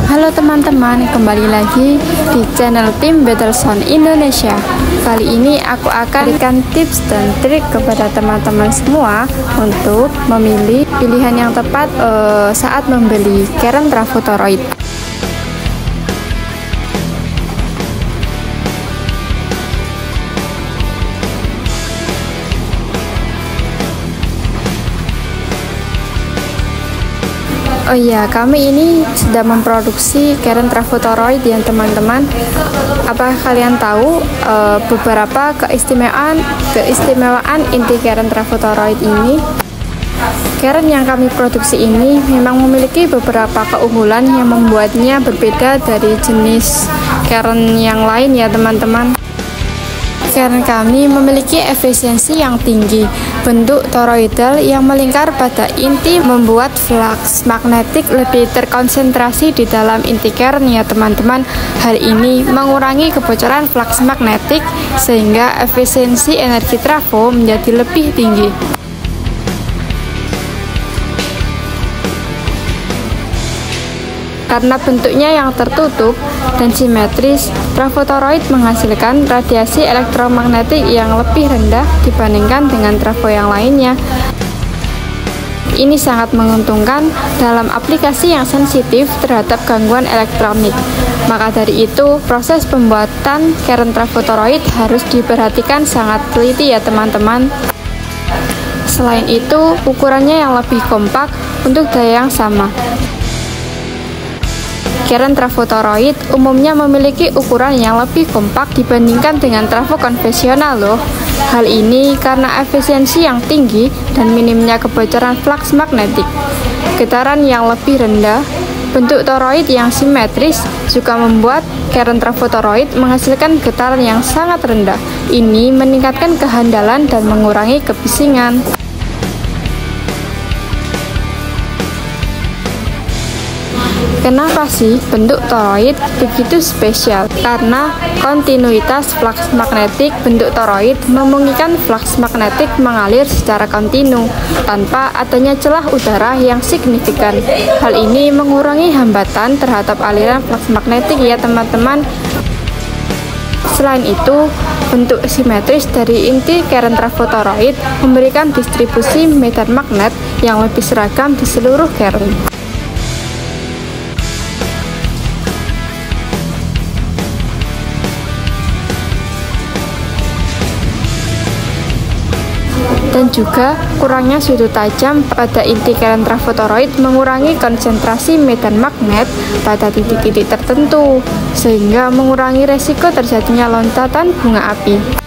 Halo teman-teman, kembali lagi di channel tim Battlezone Indonesia. Kali ini aku akan berikan tips dan trik kepada teman-teman semua untuk memilih pilihan yang tepat saat membeli Canon Trafo Toroid. Oh iya, kami ini sedang memproduksi Canon Trafo Toroid ya teman-teman. Apakah kalian tahu beberapa keistimewaan inti Canon Trafo Toroid ini? Canon yang kami produksi ini memang memiliki beberapa keunggulan yang membuatnya berbeda dari jenis Canon yang lain ya teman-teman. Canon kami memiliki efisiensi yang tinggi, bentuk toroidal yang melingkar pada inti membuat flux magnetik lebih terkonsentrasi di dalam inti Canon ya teman-teman. Hal ini mengurangi kebocoran flux magnetik sehingga efisiensi energi trafo menjadi lebih tinggi. Karena bentuknya yang tertutup dan simetris, trafo toroid menghasilkan radiasi elektromagnetik yang lebih rendah dibandingkan dengan trafo yang lainnya. Ini sangat menguntungkan dalam aplikasi yang sensitif terhadap gangguan elektronik. Maka dari itu, proses pembuatan Canon Trafo Toroid harus diperhatikan sangat teliti ya teman-teman. Selain itu, ukurannya yang lebih kompak untuk daya yang sama. Canon Trafo Toroid umumnya memiliki ukuran yang lebih kompak dibandingkan dengan trafo konvensional loh. Hal ini karena efisiensi yang tinggi dan minimnya kebocoran flux magnetik. Getaran yang lebih rendah, bentuk toroid yang simetris juga membuat Canon Trafo Toroid menghasilkan getaran yang sangat rendah. Ini meningkatkan kehandalan dan mengurangi kebisingan. Kenapa sih bentuk toroid begitu spesial? Karena kontinuitas flux magnetik bentuk toroid memungkinkan flux magnetik mengalir secara kontinu tanpa adanya celah udara yang signifikan. Hal ini mengurangi hambatan terhadap aliran flux magnetik ya teman-teman. Selain itu, bentuk simetris dari inti Canon Trafo Toroid memberikan distribusi medan magnet yang lebih seragam di seluruh Canon. Dan juga kurangnya sudut tajam pada inti Canon Trafo Toroid mengurangi konsentrasi medan magnet pada titik-titik tertentu, sehingga mengurangi resiko terjadinya loncatan bunga api.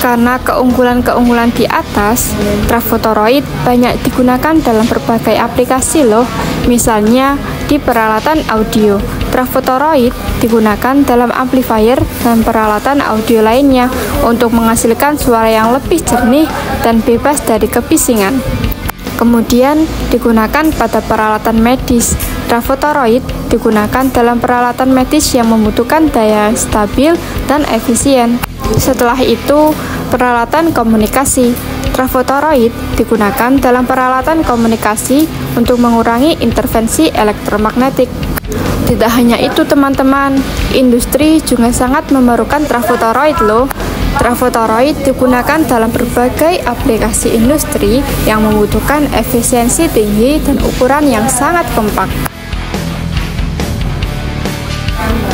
Karena keunggulan-keunggulan di atas, Trafo Toroid banyak digunakan dalam berbagai aplikasi loh. Misalnya di peralatan audio, Trafo Toroid digunakan dalam amplifier dan peralatan audio lainnya untuk menghasilkan suara yang lebih jernih dan bebas dari kebisingan. Kemudian digunakan pada peralatan medis. Trafo Toroid digunakan dalam peralatan medis yang membutuhkan daya stabil dan efisien. Setelah itu, peralatan komunikasi. Trafo Toroid digunakan dalam peralatan komunikasi untuk mengurangi intervensi elektromagnetik. Tidak hanya itu teman-teman, industri juga sangat memerlukan Trafo Toroid loh. Trafo Toroid digunakan dalam berbagai aplikasi industri yang membutuhkan efisiensi tinggi dan ukuran yang sangat kompak.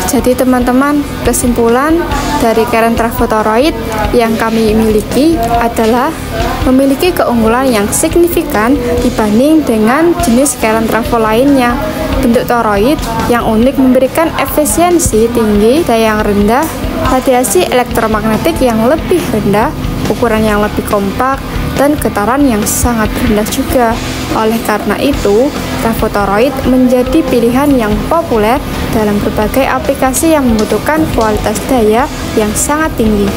Jadi teman-teman, kesimpulan dari Canon Trafo Toroid yang kami miliki adalah memiliki keunggulan yang signifikan dibanding dengan jenis Canon Trafo lainnya. Bentuk toroid yang unik memberikan efisiensi tinggi, daya yang rendah, radiasi elektromagnetik yang lebih rendah, ukuran yang lebih kompak, dan getaran yang sangat rendah juga. Oleh karena itu, Trafo Toroid menjadi pilihan yang populer dalam berbagai aplikasi yang membutuhkan kualitas daya yang sangat tinggi.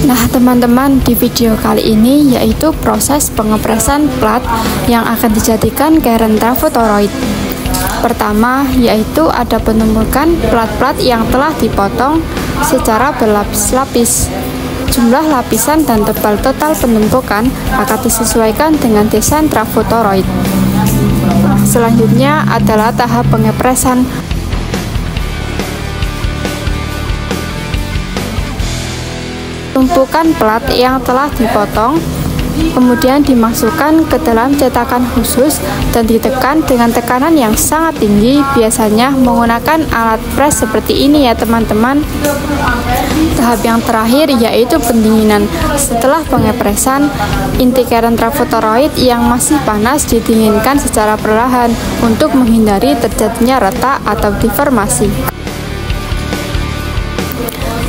Nah teman-teman, di video kali ini yaitu proses pengepresan plat yang akan dijadikan Canon Trafo Toroid. Pertama, yaitu ada penumpukan plat-plat yang telah dipotong secara berlapis-lapis. Jumlah lapisan dan tebal total penumpukan akan disesuaikan dengan desain trafotoroid. Selanjutnya adalah tahap pengepresan. Tumpukan plat yang telah dipotong kemudian dimasukkan ke dalam cetakan khusus dan ditekan dengan tekanan yang sangat tinggi, biasanya menggunakan alat pres seperti ini ya teman-teman. Tahap yang terakhir yaitu pendinginan. Setelah pengepresan, inti keren trafotoroid yang masih panas didinginkan secara perlahan untuk menghindari terjadinya retak atau deformasi.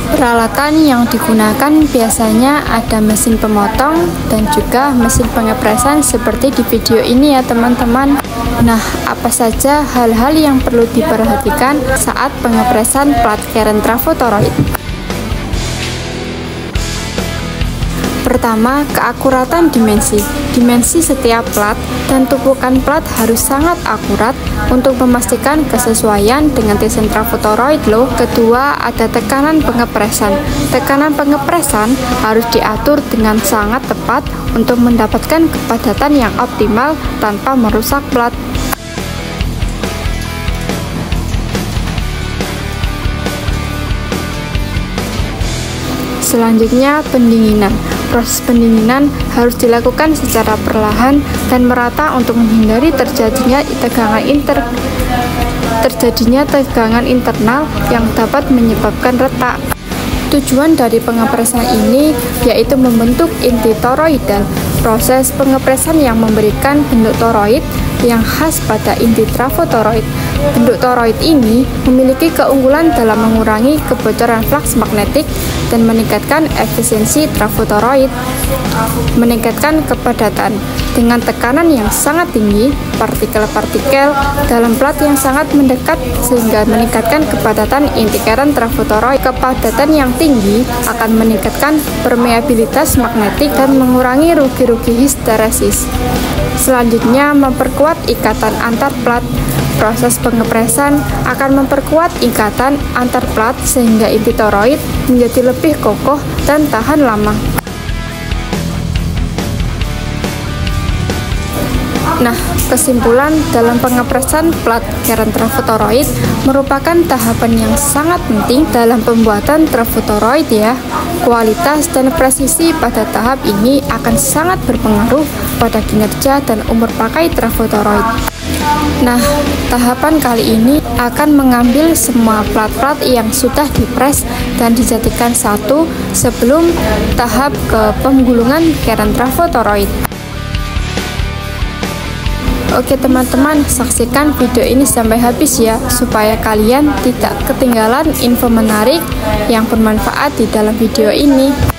Peralatan yang digunakan biasanya ada mesin pemotong dan juga mesin pengepresan seperti di video ini ya teman-teman. Nah, apa saja hal-hal yang perlu diperhatikan saat pengepresan plat keren trafotoroid? Pertama, keakuratan dimensi. Dimensi setiap plat dan tumpukan plat harus sangat akurat untuk memastikan kesesuaian dengan desain trafotoroid loh. Kedua, ada tekanan pengepresan. Tekanan pengepresan harus diatur dengan sangat tepat untuk mendapatkan kepadatan yang optimal tanpa merusak plat. Selanjutnya, pendinginan. Proses pendinginan harus dilakukan secara perlahan dan merata untuk menghindari terjadinya tegangan internal yang dapat menyebabkan retak. Tujuan dari pengepresan ini yaitu membentuk inti toroidal. Proses pengepresan yang memberikan bentuk toroid yang khas pada inti trafotoroid. Bentuk toroid ini memiliki keunggulan dalam mengurangi kebocoran flux magnetik dan meningkatkan efisiensi trafotoroid. Meningkatkan kepadatan dengan tekanan yang sangat tinggi, partikel-partikel dalam plat yang sangat mendekat sehingga meningkatkan kepadatan inti keren trafotoroid. Kepadatan yang tinggi akan meningkatkan permeabilitas magnetik dan mengurangi rugi-rugi histeresis. Selanjutnya, memperkuat ikatan antar plat. Proses pengepresan akan memperkuat ikatan antar plat sehingga inti toroid menjadi lebih kokoh dan tahan lama. Nah, kesimpulan dalam pengepresan plat keren trafotoroid merupakan tahapan yang sangat penting dalam pembuatan trafotoroid ya. Kualitas dan presisi pada tahap ini akan sangat berpengaruh pada kinerja dan umur pakai trafotoroid. Nah, tahapan kali ini akan mengambil semua plat-plat yang sudah dipres dan dijadikan satu sebelum tahap ke penggulungan keren trafotoroid. Oke teman-teman, saksikan video ini sampai habis ya, supaya kalian tidak ketinggalan info menarik yang bermanfaat di dalam video ini.